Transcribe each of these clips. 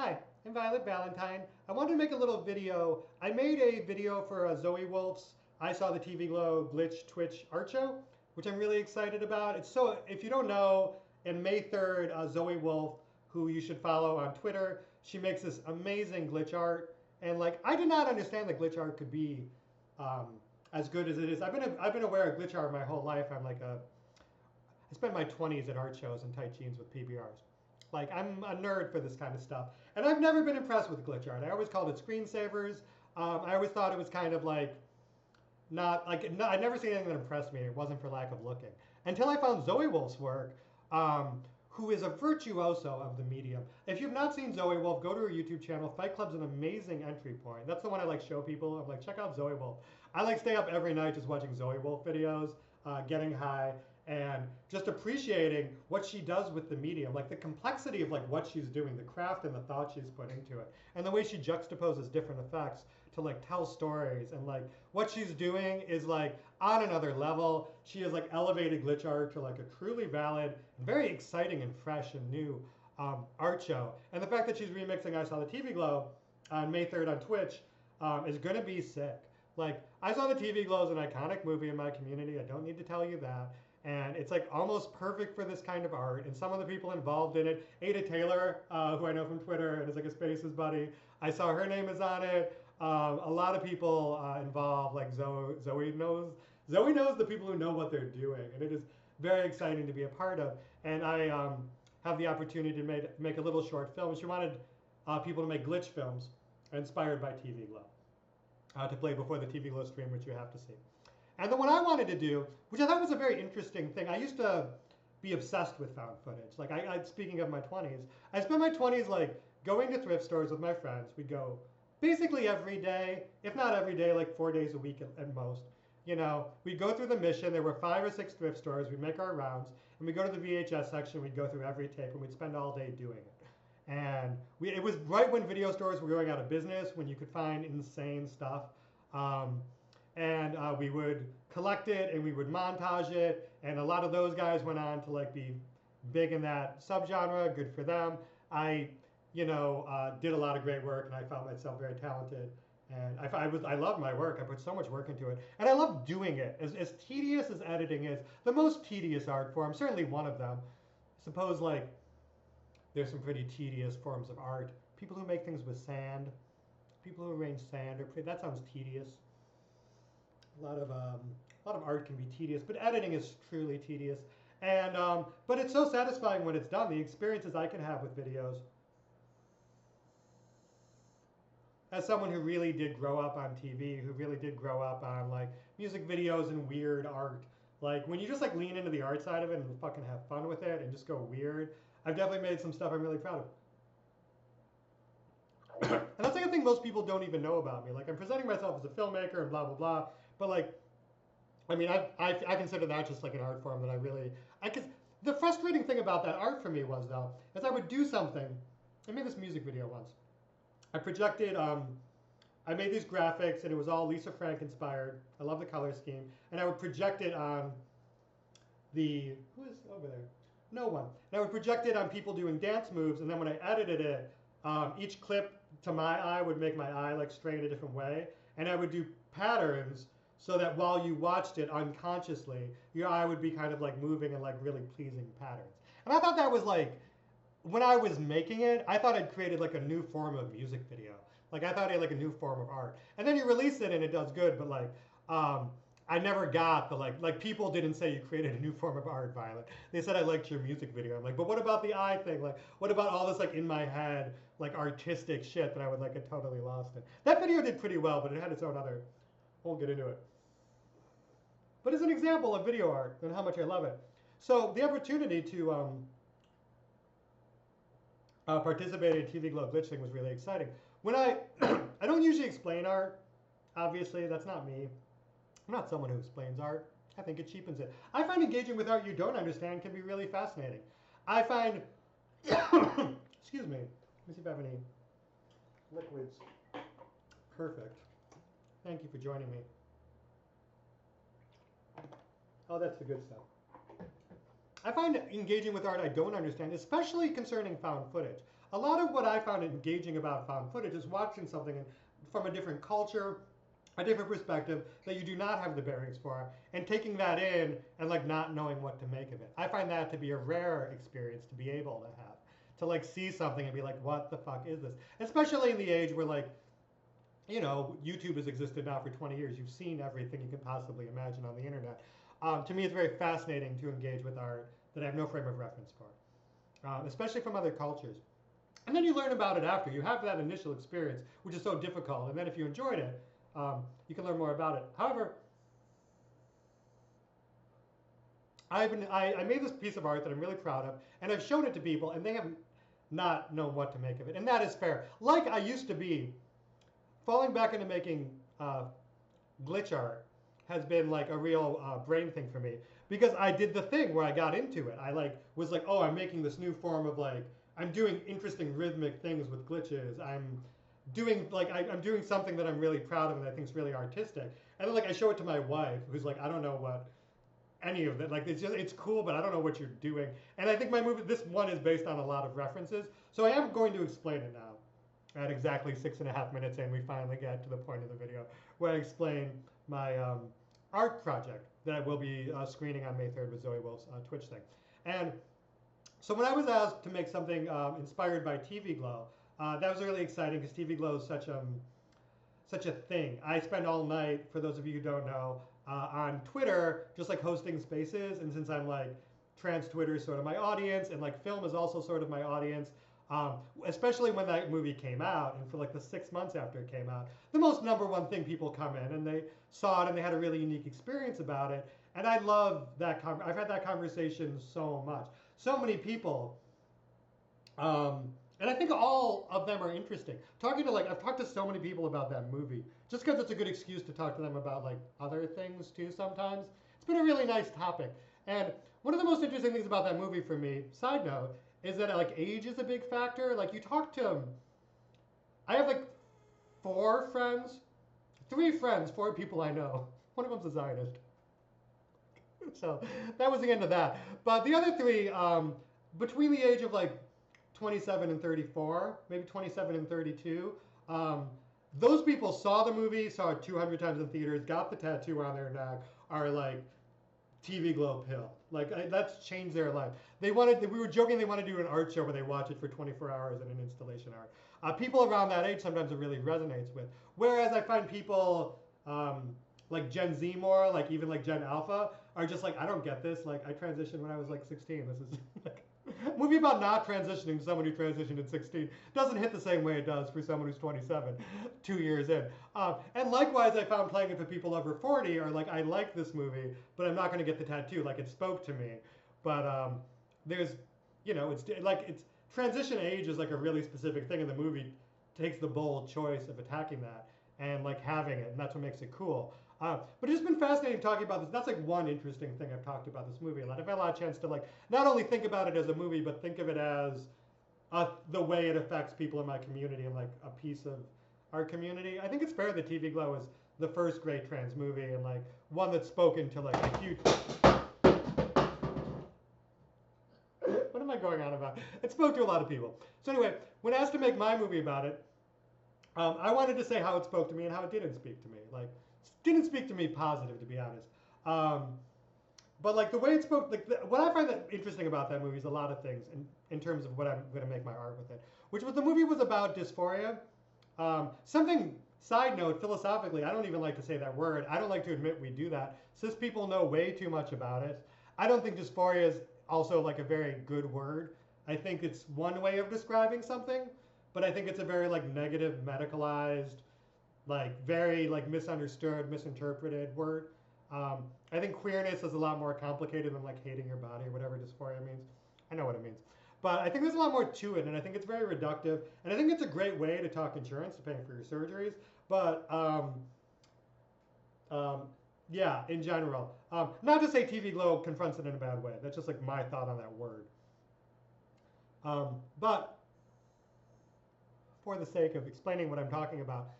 Hi, I'm Violet Valentine. I wanted to make a little video. I made a video for Zoe Wolf's I Saw the TV Glow Glitch Twitch art show, which I'm really excited about. If you don't know, in May 3rd, Zoe Wolf, who you should follow on Twitter, she makes this amazing glitch art. And like, I did not understand that glitch art could be as good as it is. I've been aware of glitch art my whole life. I spent my 20s at art shows in tight jeans with PBRs. Like, I'm a nerd for this kind of stuff. And I've never been impressed with glitch art. I always called it screensavers. I always thought it was kind of like not like no, I'd never seen anything that impressed me. It wasn't for lack of looking until I found Zoe Wolf's work, who is a virtuoso of the medium. If you've not seen Zoe Wolf, go to her YouTube channel. Fight Club's an amazing entry point. That's the one I like show people. I'm like, check out Zoe Wolf. I like stay up every night just watching Zoe Wolf videos, getting high, and just appreciating what she does with the medium, like the complexity of like what she's doing, the craft and the thought she's put into it, and the way she juxtaposes different effects to like tell stories. And like what she's doing is like on another level. She has like elevated glitch art to like a truly valid and very exciting and fresh and new art show. And the fact that she's remixing I Saw the TV Glow on May 3rd on Twitch is going to be sick. Like, I Saw the TV Glow is an iconic movie in my community. I don't need to tell you that. And it's like almost perfect for this kind of art. And some of the people involved in it, Ada Taylor, who I know from Twitter and is like a Spaces buddy, I saw her name is on it. A lot of people involved, like Zoe knows the people who know what they're doing, and it is very exciting to be a part of. And I have the opportunity to make a little short film. She wanted people to make glitch films inspired by TV Glow to play before the TV Glow stream, which you have to see. And then what I wanted to do, which I thought was a very interesting thing, I used to be obsessed with found footage. Like, speaking of my 20s, I spent my 20s like going to thrift stores with my friends. We'd go basically every day, if not every day, like 4 days a week at most. You know, we'd go through the mission. There were 5 or 6 thrift stores. We'd make our rounds, and we'd go to the VHS section. We'd go through every tape, and we'd spend all day doing it. And it was right when video stores were going out of business, when you could find insane stuff. And we would collect it and we would montage it. And a lot of those guys went on to like be big in that subgenre. Good for them. I, did a lot of great work, and I found myself very talented. And I loved my work. I put so much work into it, and I love doing it. As tedious as editing is, the most tedious art form, certainly one of them. I suppose like there's some pretty tedious forms of art. People who make things with sand, people who arrange sand, that sounds tedious. A lot of art can be tedious, but editing is truly tedious. And but it's so satisfying when it's done. The experiences I can have with videos, as someone who really did grow up on TV, who really did grow up on like music videos and weird art. Like when you just like lean into the art side of it and fucking have fun with it and just go weird. I've definitely made some stuff I'm really proud of. And that's like a thing most people don't even know about me. Like I'm presenting myself as a filmmaker and blah blah blah, but like, I mean, I consider that just like an art form that the frustrating thing about that art for me was though, is I would do something. I made this music video once. I projected. I made these graphics and it was all Lisa Frank inspired. I love the color scheme, and I would project it on who is over there? No one. And I would project it on people doing dance moves, and then when I edited it, each clip to my eye would make my eye like stray in a different way, and I would do patterns so that while you watched it unconsciously, your eye would be kind of like moving in like really pleasing patterns. And I thought that was like, when I was making it, I thought I'd created like a new form of music video. Like I thought I had like a new form of art. And then you release it and it does good, but like, I never got the like people didn't say you created a new form of art, Violet. They said I liked your music video. I'm like, but what about the eye thing? Like, what about all this like in my head, like artistic shit that I would like get totally lost in? That video did pretty well, but it had its own other, I won't get into it. But as an example of video art and how much I love it. So the opportunity to participate in TV Glow Glitch thing was really exciting. When I don't usually explain art, obviously, that's not me. I'm not someone who explains art. I think it cheapens it. I find engaging with art you don't understand can be really fascinating. I find, excuse me, let me see if I have any liquids. Perfect. Thank you for joining me. Oh, that's the good stuff. I find engaging with art I don't understand, especially concerning found footage. A lot of what I found engaging about found footage is watching something from a different culture, a different perspective that you do not have the bearings for, and taking that in and like not knowing what to make of it. I find that to be a rare experience to be able to have, to like see something and be like, what the fuck is this? Especially in the age where like, YouTube has existed now for 20 years. You've seen everything you can possibly imagine on the internet. To me, it's very fascinating to engage with art that I have no frame of reference for, especially from other cultures. And then you learn about it after. You have that initial experience, which is so difficult. And then if you enjoyed it, you can learn more about it. However, I made this piece of art that I'm really proud of, and I've shown it to people, and they have not known what to make of it. And that is fair. Like I used to be, falling back into making glitch art has been like a real brain thing for me because I did the thing where I got into it. I like was like, oh, I'm making this new form of like I'm doing interesting rhythmic things with glitches. I'm doing something that I'm really proud of and I think is really artistic. And then like I show it to my wife, who's like, I don't know what any of that. Like it's cool, but I don't know what you're doing. And I think my movie, this one is based on a lot of references. So I am going to explain it now. At exactly 6.5 minutes in, we finally get to the point of the video where I explain my art project that I will be screening on May 3rd with Zoe Wolf's Twitch thing. And so when I was asked to make something inspired by TV Glow, that was really exciting because TV Glow is such a thing. I spend all night, for those of you who don't know, on Twitter, just like hosting spaces. And since I'm like trans Twitter is sort of my audience, and like film is also sort of my audience, especially when that movie came out, and for like the 6 months after it came out, the most number one thing people come in and they saw it and they had a really unique experience about it. And I love that. I've had that conversation so much. So many people and I think all of them are interesting. I've talked to so many people about that movie, just because it's a good excuse to talk to them about like other things too sometimes. It's been a really nice topic. And one of the most interesting things about that movie for me, side note, is that like age is a big factor. Like you talk to, I have like three friends, four people I know. One of them's a Zionist. So that was the end of that. But the other three, between the age of like 27 and 34, maybe 27 and 32. Those people saw the movie, saw it 200 times in theaters, got the tattoo on their neck, are like TV Glow pill. Like that's changed their life. We were joking they want to do an art show where they watch it for 24 hours in an installation art. People around that age sometimes it really resonates with. Whereas I find people like Gen Z more, like even like Gen Alpha, are just like, I don't get this. Like I transitioned when I was like 16. This is like a movie about not transitioning. Someone who transitioned at 16 doesn't hit the same way it does for someone who's 27 2 years in. And likewise, I found playing it for people over 40 are like, I like this movie, but I'm not going to get the tattoo. Like it spoke to me. But there's, it's transition age is like a really specific thing, and the movie takes the bold choice of attacking that and like having it, and that's what makes it cool. But it's been fascinating talking about this. That's like one interesting thing I've talked about this movie a lot. I've had a lot of chance to like not only think about it as a movie, but think of it as the way it affects people in my community and like a piece of our community. I think it's fair that TV Glow is the first great trans movie and like one that's spoken to like a huge. What am I going on about? It spoke to a lot of people. So anyway, when asked to make my movie about it, I wanted to say how it spoke to me and how it didn't speak to me. Like, didn't speak to me positive, to be honest. But like the way it spoke, like what I find that interesting about that movie is a lot of things in terms of what I'm going to make my art with it. Which was the movie was about dysphoria. Something side note philosophically, I don't even like to say that word. I don't like to admit we do that. Cis people know way too much about it. I don't think dysphoria is also like a very good word. I think it's one way of describing something, but I think it's a very like negative, medicalized, like very like misunderstood, misinterpreted word. I think queerness is a lot more complicated than like hating your body or whatever dysphoria means. I know what it means. But I think there's a lot more to it, and I think it's very reductive. And I think it's a great way to talk insurance to paying for your surgeries. But yeah, in general. Not to say TV Glow confronts it in a bad way. That's just like my thought on that word. But for the sake of explaining what I'm talking about,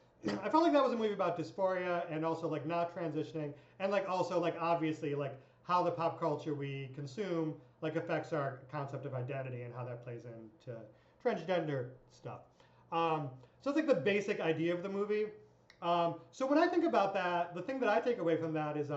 I felt like that was a movie about dysphoria and also like not transitioning and like also like obviously like how the pop culture we consume like affects our concept of identity and how that plays into transgender stuff. So it's like the basic idea of the movie. So when I think about that, the thing that I take away from that is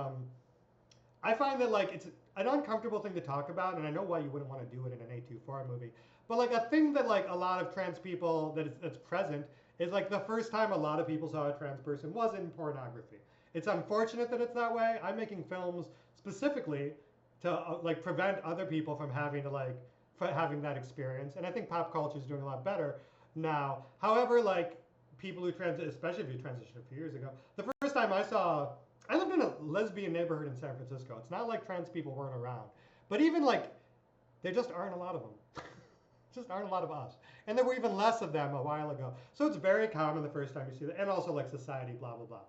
I find that like it's an uncomfortable thing to talk about, and I know why you wouldn't want to do it in an A24 movie. But like a thing that like a lot of trans people that's present is like the first time a lot of people saw a trans person was in pornography. It's unfortunate that it's that way. I'm making films specifically to like prevent other people from having to like having that experience, and I think pop culture is doing a lot better now. However, like people who transit, especially if you transitioned a few years ago, the first time I lived in a lesbian neighborhood in San Francisco. It's not like trans people weren't around, but even like there just aren't a lot of them. Just aren't a lot of us, and there were even less of them a while ago. So it's very common the first time you see that, and also like society, blah blah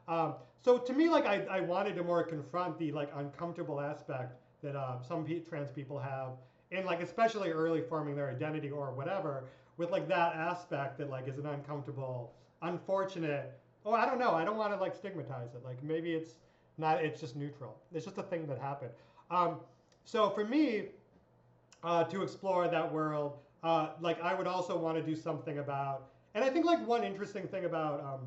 blah. So to me, like I wanted to more confront the like uncomfortable aspect that some trans people have, and like especially early forming their identity or whatever, with like that aspect that like is an uncomfortable, unfortunate. Oh, I don't know. I don't want to like stigmatize it. Like maybe it's not. It's just neutral. It's just a thing that happened. Um, so for me, to explore that world, like I would also want to do something about. And I think like one interesting thing about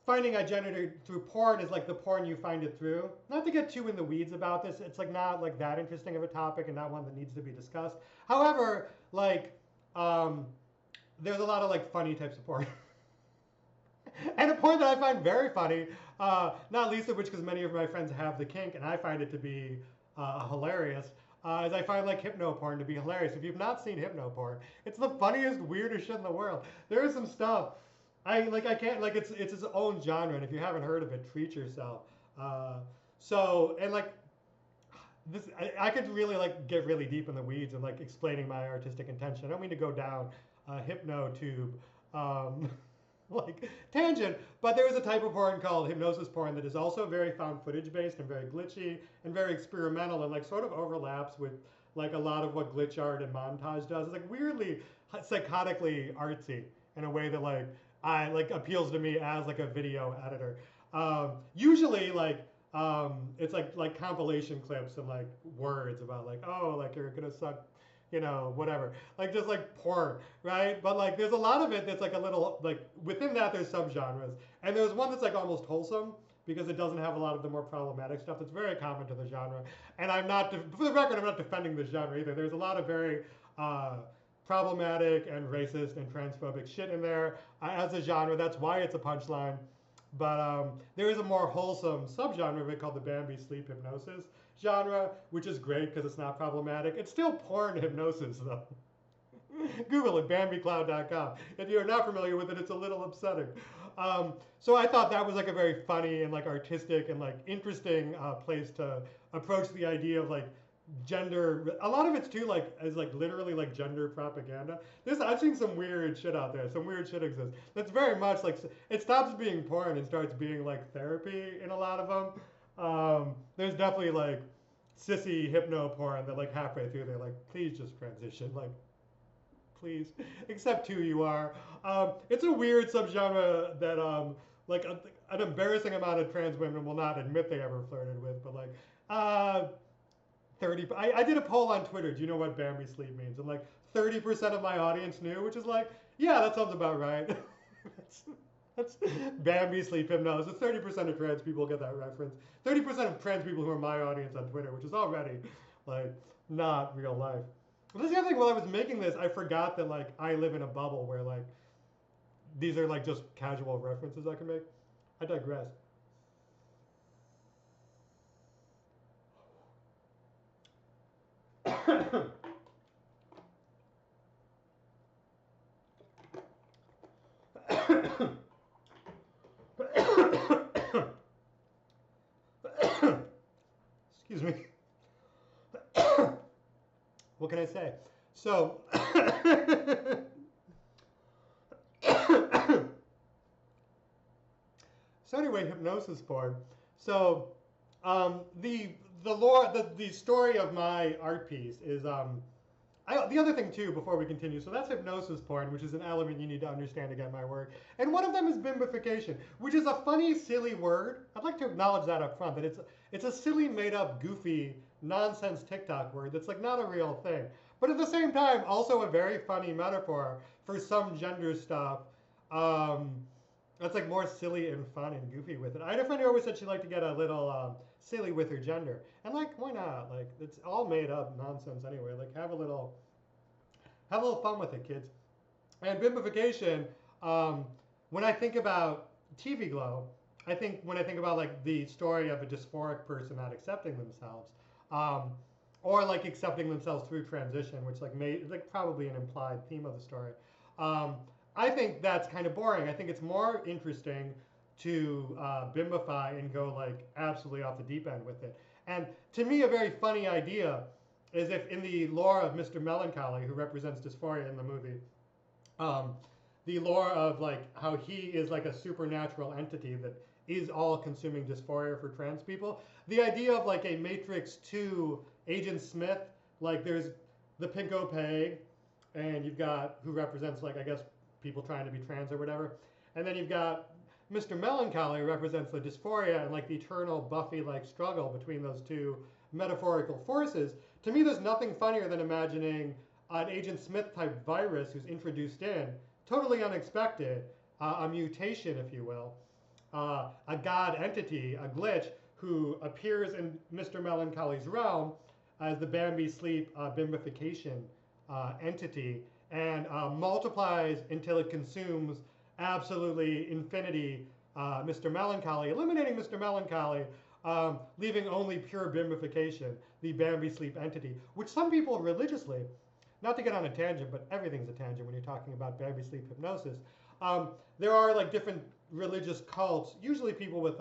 finding identity through porn is like the porn you find it through. Not to get too in the weeds about this, it's like not like that interesting of a topic and not one that needs to be discussed. However, like um, there's a lot of like funny types of porn. And a porn that I find very funny, not least of which because many of my friends have the kink and I find it to be hilarious, is I find like hypno porn to be hilarious. If you've not seen hypno porn, it's the funniest, weirdest shit in the world. There is some stuff I can't like it's its own genre, and if you haven't heard of it, treat yourself. So and like this, I could really like get really deep in the weeds and like explaining my artistic intention. I don't mean to go down a hypno tube, like tangent, but there is a type of porn called hypnosis porn that is also very found footage based and very glitchy and very experimental and like sort of overlaps with like a lot of what glitch art and montage does. It's like weirdly psychotically artsy in a way that like I like appeals to me as like a video editor. Usually like it's like compilation clips and like words about like oh like you're gonna suck whatever like just like porn, right? But like there's a lot of it that's like a little like within that there's subgenres, and there's one that's like almost wholesome because it doesn't have a lot of the more problematic stuff that's very common to the genre. And I'm not for the record I'm not defending the genre either. There's a lot of very problematic and racist and transphobic shit in there as a genre. That's why it's a punchline. But there is a more wholesome subgenre of it called the Bambi sleep hypnosis genre, which is great because it's not problematic. It's still porn hypnosis though. Google it, BambiCloud.com. If you're not familiar with it, it's a little upsetting. So I thought that was like a very funny and like artistic and like interesting place to approach the idea of like gender. A lot of it's too like is like literally like gender propaganda. I've seen some weird shit out there. Some weird shit exists. That's very much like it stops being porn and starts being like therapy in a lot of them. There's definitely like sissy hypno porn that like halfway through they're like, please just transition, like please accept who you are. It's a weird subgenre that like an embarrassing amount of trans women will not admit they ever flirted with, but like 30. I did a poll on Twitter. Do you know what Bambi sleep means? And like 30% of my audience knew, which is like, yeah, that sounds about right. that's Bambi sleep hypnosis. 30% of trans people get that reference. 30% of trans people who are my audience on Twitter, which is already like not real life. But that's the other thing. While I was making this, I forgot that like I live in a bubble where like these are like just casual references I can make. I digress. Excuse me. What can I say? So, so anyway, hypnosis porn. So, the lore, the story of my art piece is the other thing too, before we continue, so that's hypnosis porn, which is an element you need to understand to get my work. And one of them is bimbification, which is a funny, silly word. I'd like to acknowledge that up front, that it's a silly, made up, goofy nonsense TikTok word that's like not a real thing. But at the same time, also a very funny metaphor for some gender stuff. Um, that's like more silly and fun and goofy with it. I had a friend who always said she liked to get a little silly with her gender, and like, why not? Like, it's all made up nonsense anyway. Like, have a little fun with it, kids. And bimbification, um, when I think about TV Glow, I think when I think about like the story of a dysphoric person not accepting themselves, um, or like accepting themselves through transition, which like like probably an implied theme of the story. Um, I think that's kind of boring. I think it's more interesting to bimbify and go like absolutely off the deep end with it. And to me, a very funny idea is if in the lore of Mr. Melancholy, who represents dysphoria in the movie, um, the lore of like how he is like a supernatural entity that is all consuming dysphoria for trans people. The idea of like a Matrix 2 Agent Smith, like there's the Pinko Peg, and you've got who represents like I guess people trying to be trans or whatever, and then you've got Mr. Melancholy who represents the dysphoria and like the eternal Buffy like struggle between those two metaphorical forces. To me, there's nothing funnier than imagining an Agent Smith type virus who's introduced in, totally unexpected, a mutation, if you will, a god entity, a glitch, who appears in Mr. Melancholy's realm as the Bambi Sleep bimbification entity and multiplies until it consumes absolutely infinity Mr. Melancholy, eliminating Mr. Melancholy, leaving only pure bimbification, the Bambi Sleep entity, which some people religiously, not to get on a tangent, but everything's a tangent when you're talking about Bambi Sleep hypnosis. Um, there are like different religious cults, usually people with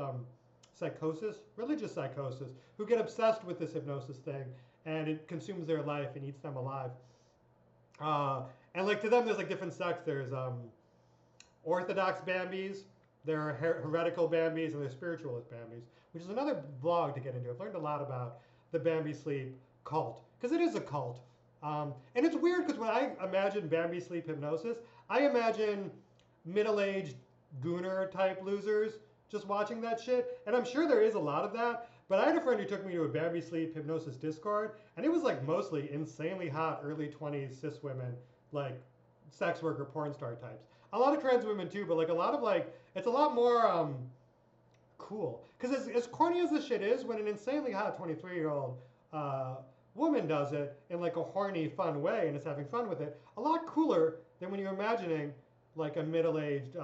psychosis, religious psychosis, who get obsessed with this hypnosis thing, and it consumes their life and eats them alive. And like to them, there's like different sects. There's Orthodox Bambis, there are heretical Bambis, and there's spiritualist Bambis, which is another vlog to get into. I've learned a lot about the Bambi Sleep cult because it is a cult. And it's weird because when I imagine Bambi Sleep hypnosis, I imagine middle-aged gooner type losers just watching that shit. And I'm sure there is a lot of that. But I had a friend who took me to a Bambi Sleep hypnosis Discord, and it was like mostly insanely hot early 20s cis women, like sex worker porn star types. A lot of trans women too, but like a lot of like, it's a lot more cool. Because as corny as this shit is, when an insanely hot 23-year-old woman does it in like a horny, fun way and is having fun with it, a lot cooler than when you're imagining like a middle-aged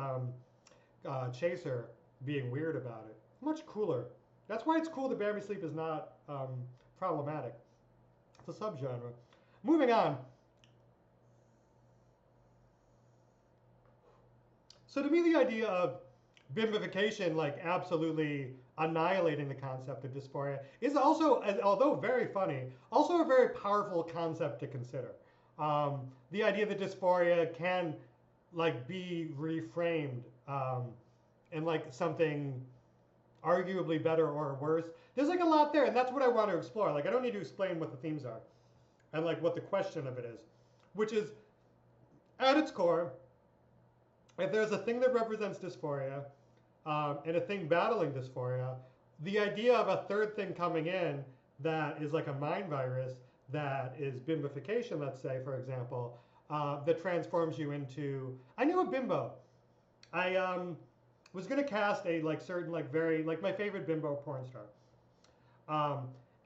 chaser being weird about it. Much cooler. That's why it's cool that Bambi Sleep is not problematic. It's a subgenre. Moving on. So to me, the idea of bimbification, like absolutely annihilating the concept of dysphoria, is also, although very funny, also a very powerful concept to consider. The idea that dysphoria can like be reframed and like something arguably better or worse. There's like a lot there, and that's what I want to explore. Like I don't need to explain what the themes are and like what the question of it is, which is at its core, if there's a thing that represents dysphoria and a thing battling dysphoria, the idea of a third thing coming in that is like a mind virus that is bimbification, let's say, for example, that transforms you into. I knew a bimbo. I was gonna cast a like certain like very like my favorite bimbo porn star.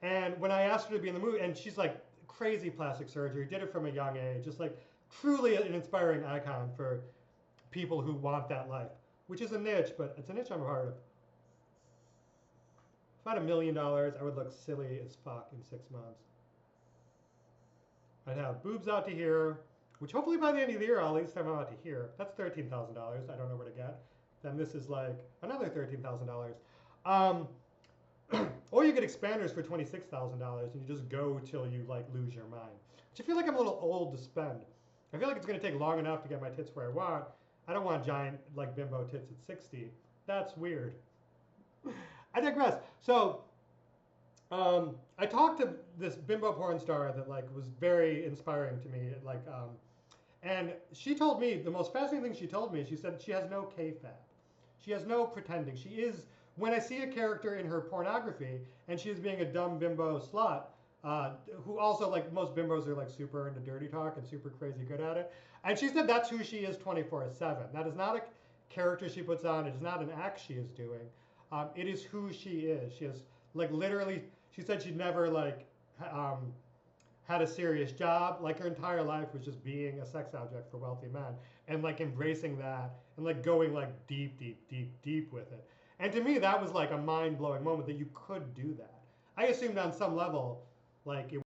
And when I asked her to be in the movie, and she's like crazy plastic surgery, did it from a young age, just like truly an inspiring icon for people who want that life, which is a niche, but it's a niche I'm a part of. If I had $1 million, I would look silly as fuck in 6 months. I'd have boobs out to here, which hopefully by the end of the year I'll at least have them out to here. That's $13,000. I don't know where to get. Then this is like another $13,000. Or you get expanders for $26,000 and you just go till you like lose your mind. Which I feel like I'm a little old to spend. I feel like it's going to take long enough to get my tits where I want. I don't want giant like bimbo tits at 60. That's weird. I digress. So I talked to this bimbo porn star that like was very inspiring to me. Like, and she told me the most fascinating thing she told me. She said she has no K-fab. She has no pretending. She is, when I see a character in her pornography and she is being a dumb bimbo slut, uh, who also like most bimbos are like super into dirty talk and super crazy good at it. And she said that's who she is 24/7. That is not a character she puts on. It is not an act she is doing. It is who she is. She is like literally. She said she'd never like um, had a serious job. Like her entire life was just being a sex object for wealthy men and like embracing that and like going like deep, deep, deep, deep with it. And to me, that was like a mind blowing moment that you could do that. I assumed on some level, like it